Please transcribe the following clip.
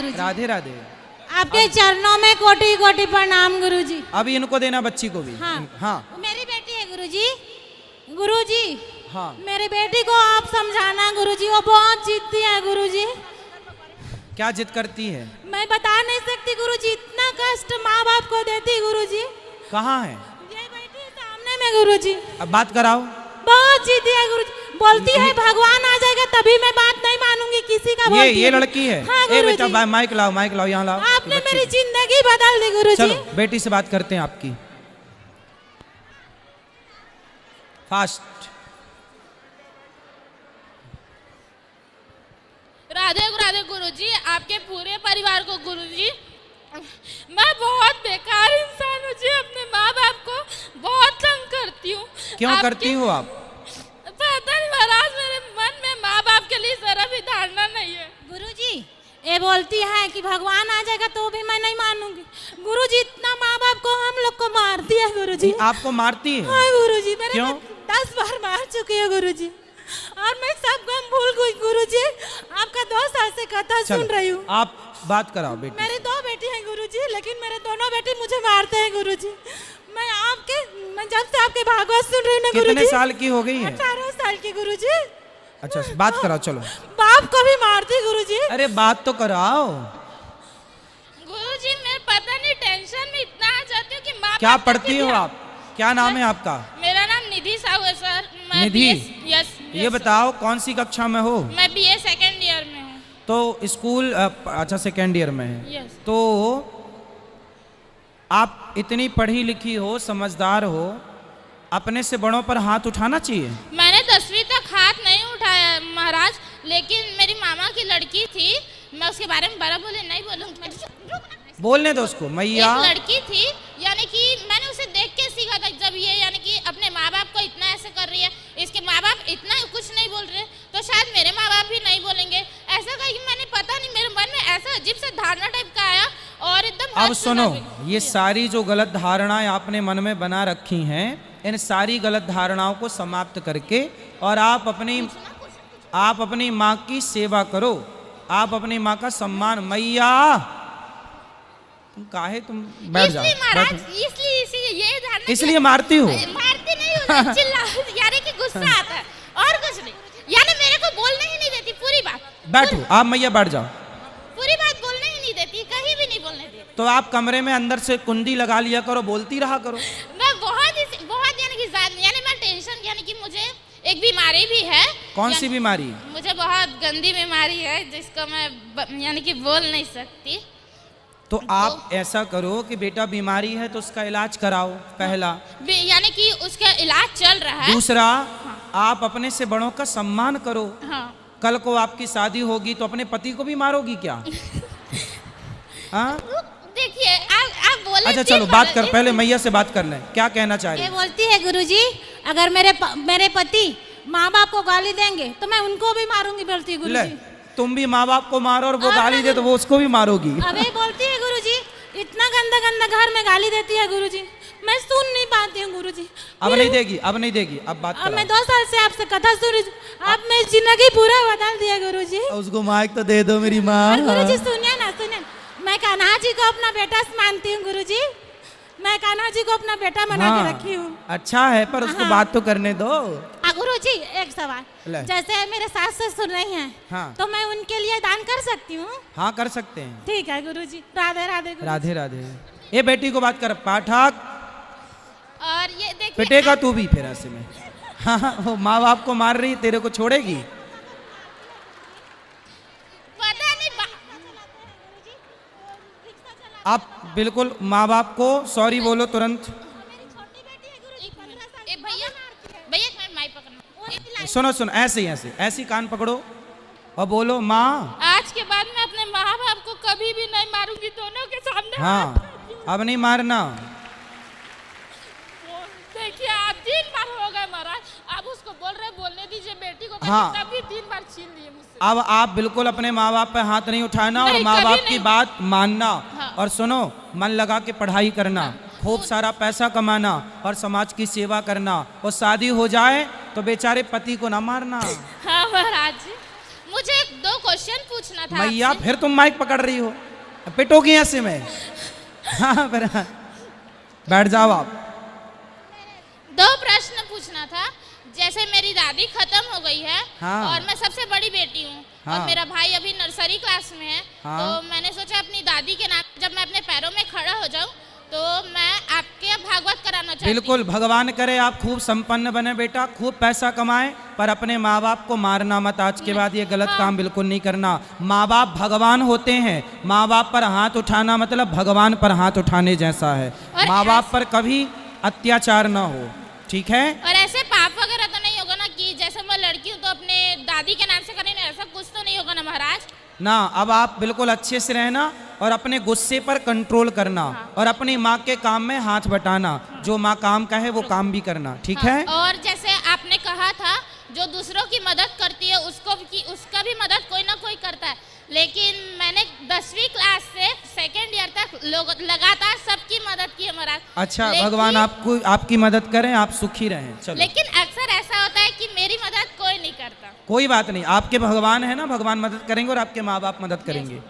गुरुजी। राधे राधे। आपके चरणों में कोटि कोटि प्रणाम गुरुजी। अभी इनको देना बच्ची को भी। हाँ, हाँ। मेरी बेटी है गुरुजी। गुरुजी हाँ। मेरी बेटी को आप समझाना गुरुजी, वो बहुत जिद्दी है गुरुजी। क्या जिद करती है? मैं बता नहीं सकती गुरुजी, इतना कष्ट माँ बाप को देती गुरुजी। कहाँ है? ये बैठी है सामने में गुरुजी। अब बात कराओ। बहुत जिद्दी है गुरुजी, बोलती है भगवान आ जाएगा तभी मैं बात नहीं मानूंगी किसी का। बोलती ये लड़की है। हाँ, ए बेटा माइक लाओ, माइक लाओ, यहाँ लाओ। आपने मेरी जिंदगी बदल दी गुरुजी। चलो बेटी से बात करते हैं आपकी। फास्ट। राधे राधे गुरुजी, आपके पूरे परिवार को गुरुजी। मैं बहुत बेकार इंसान हूँ जी, अपने माँ बाप को बहुत तंग करती हूँ। क्यों करती हो आप? पता नहीं महाराज, मेरे मन में माँ बाप के लिए जरा भी धारणा नहीं है गुरुजी। ये बोलती है कि भगवान आ जाएगा तो भी मैं नहीं मानूंगी गुरुजी। इतना माँ बाप को हम लोग को मारती है गुरुजी। आपको मारती है? हाँ गुरुजी, मैंने क्यों? 10 बार मार चुकी है गुरुजी, और मैं सब गम भूल गई गुरुजी। आपका 2 साल से कथा सुन रही हूँ। आप बात कराओ बेटी। मेरी 2 बेटी हैं गुरुजी, लेकिन मेरे दोनों बेटी मुझे मारते हैं गुरुजी। मैं जब से आपके भागवत सुन रही हूँ ना गुरुजी। कितने साल की हो गई है? 18 साल की गुरुजी। अच्छा बात कराओ चलो। बाप को भी मारती गुरुजी। अरे बात तो कराओ गुरुजी। मैं पता नहीं टेंशन में इतना आ जाती हूँ कि माँ क्या बाप पढ़ती हो आप? क्या नाम है आपका? मेरा नाम निधि साहू है सर। मैं निधि? यस। ये बताओ कौन सी कक्षा में हो? मैं BA सेकेंड ईयर में हूँ। तो स्कूल अच्छा सेकेंड ईयर में है। यस। तो आप इतनी पढ़ी लिखी हो, समझदार हो, अपने से बड़ों पर हाथ उठाना चाहिए। मैंने 10वीं तक हाथ नहीं उठाया महाराज, लेकिन मेरी मामा की लड़की थी, मैं उसके बारे में बड़ा बोले नहीं बोलूँगी। बोलने दो उसको। मैया एक लड़की थी, यानी कि मैंने उसे देख के सीखा था। जब ये यानी कि अपने माँ बाप को इतना ऐसे कर रही है, इसके माँ बाप इतना कुछ नहीं बोल रहे, तो शायद मेरे माँ बाप भी नहीं बोलेंगे। ऐसा कहा कि मैंने पता नहीं, मेरे मन में ऐसा अजीब सा धारणा टाइप का आया और एकदम। अब सुनो, ये सारी जो गलत धारणाएं आपने मन में बना रखी हैं, इन सारी गलत धारणाओं को समाप्त करके और आप अपनी माँ की सेवा करो, आप अपनी माँ का सम्मान। मैया तुम काहे तुम बैठ जाओ। इसलिए मारती हो? मारती नहीं हूँ, चिल्ला यानी कि गुस्सा आता है और कुछ नहीं, यानी मेरे को बोलने ही नहीं देती पूरी बात। बैठो आप मैया, बैठ जाओ। पूरी बात बोलने ही नहीं देती, कहीं भी नहीं बोलने देती। तो आप कमरे में अंदर से कुंडी लगा लिया करो, बोलती रहा करो। मैं बहुत यानी कि यानी मैं टेंशन, यानी कि मुझे एक बीमारी भी है। कौन सी बीमारी? मुझे बहुत गंदी बीमारी है जिसको मैं यानी कि बोल नहीं सकती। तो आप ऐसा करो कि बेटा बीमारी है तो उसका इलाज कराओ, पहला। यानी कि उसका इलाज चल रहा है। दूसरा, आप अपने से बड़ों का सम्मान करो। हाँ। कल को आपकी शादी होगी तो अपने पति को भी मारोगी क्या? हाँ? देखिए आप बोले। अच्छा चलो बात कर, पहले मैया से बात कर लें, क्या कहना चाह रही है? बोलती है गुरुजी, अगर मेरे पति माँ बाप को गाली देंगे तो मैं उनको भी मारूंगी। बोलती है गुरुजी। तुम भी माँ बाप को मारो और वो गाली दे तो वो उसको भी मारोगी। अबे बोलती है गुरुजी, इतना गंदा गंदा घर में गाली देती है गुरुजी, मैं सुन नहीं पाती हूँ गुरुजी। अब नहीं देगी, अब नहीं देगी, अब बात अब मैं 2 साल से आपसे कथा सुन रही हूँ, आप मेरी जिंदगी पूरा बदल दिया गुरुजी। उसको माइक तो दे दो मेरी माँ। गुरुजी सुनिए ना, सुनिए, मैं कान्हा जी को अपना बेटा मानती हूँ गुरुजी। मैं कान्हा जी को अपना बेटा बना के रखी हूँ। अच्छा है, पर उसको बात तो करने दो। गुरुजी एक सवाल, जैसे मेरे सास से सुन रही हैं, हाँ। तो मैं उनके लिए दान कर सकती हूँ? हाँ कर सकते हैं। ठीक है गुरुजी। राधे राधे। राधे राधे। ये बेटी को बात कर, पाठक। और ये देखिए, पिटेगा तू भी फिर ऐसे में। हाँ, वो माँ बाप को मार रही, तेरे को छोड़ेगी? पता नहीं। आप बिल्कुल माँ बाप को सॉरी बोलो तुरंत। सुनो सुनो, ऐसे ऐसे कान पकड़ो और बोलो माँ, आज के बाद मैं अपने माँ बाप को कभी भी नहीं मारूंगी, दोनों के सामने। हाँ अब नहीं मारना। देखिए आप 3 बार हो गए महाराज, आप उसको बोलने दीजिए बेटी को। हाँ। तभी 3 बार छीन लिए मुझसे। अब आप बिल्कुल अपने माँ बाप पे हाथ नहीं उठाना और माँ बाप की बात मानना। हाँ। और सुनो, मन लगा के पढ़ाई करना, खूब सारा पैसा कमाना और समाज की सेवा करना, और शादी हो जाए तो बेचारे पति को ना मारना। हाँ महाराज जी, मुझे दो क्वेश्चन पूछना था मैया आपसे। फिर तुम माइक पकड़ रही हो, पिटोगी ऐसे में। हाँ फिर बैठ जाओ आप। दो प्रश्न पूछना था। जैसे मेरी दादी खत्म हो गई है, हाँ। और मैं सबसे बड़ी बेटी हूँ, हाँ। और मेरा भाई अभी नर्सरी क्लास में है। हाँ। तो मैंने सोचा अपनी दादी के नाम, जब मैं अपने पैरों में खड़ा हो जाऊँ तो मैं आपके भागवत कराना चाहती हूँ। बिल्कुल, भगवान करे आप खूब संपन्न बने बेटा, खूब पैसा कमाए, पर अपने माँ बाप को मारना मत। आज के बाद ये गलत हाँ। काम बिल्कुल नहीं करना। माँ बाप भगवान होते हैं, माँ बाप पर हाथ उठाना मतलब भगवान पर हाथ उठाने जैसा है। और माँ बाप पर कभी अत्याचार ना हो, ठीक है। और ऐसे पाप वगैरह तो नहीं होगा ना कि जैसे मैं लड़की हूँ तो अपने दादी के नाम से करेंगे, ऐसा कुछ तो नहीं होगा ना महाराज? ना, अब आप बिल्कुल अच्छे से रहना और अपने गुस्से पर कंट्रोल करना। हाँ। और अपनी माँ के काम में हाथ बटाना। जो माँ काम कहे वो काम भी करना, ठीक हाँ। है। और जैसे आपने कहा था जो दूसरों की मदद करती है उसका भी मदद कोई ना कोई करता है, लेकिन मैंने 10वीं क्लास से 2nd ईयर तक लगातार सबकी मदद की है महाराज। अच्छा, भगवान आपको आपकी मदद करें, आप सुखी रहें। चलो, लेकिन अक्सर ऐसा होता है कि मेरी मदद कोई नहीं करता। कोई बात नहीं, आपके भगवान है ना, भगवान मदद करेंगे और आपके माँ बाप मदद करेंगे।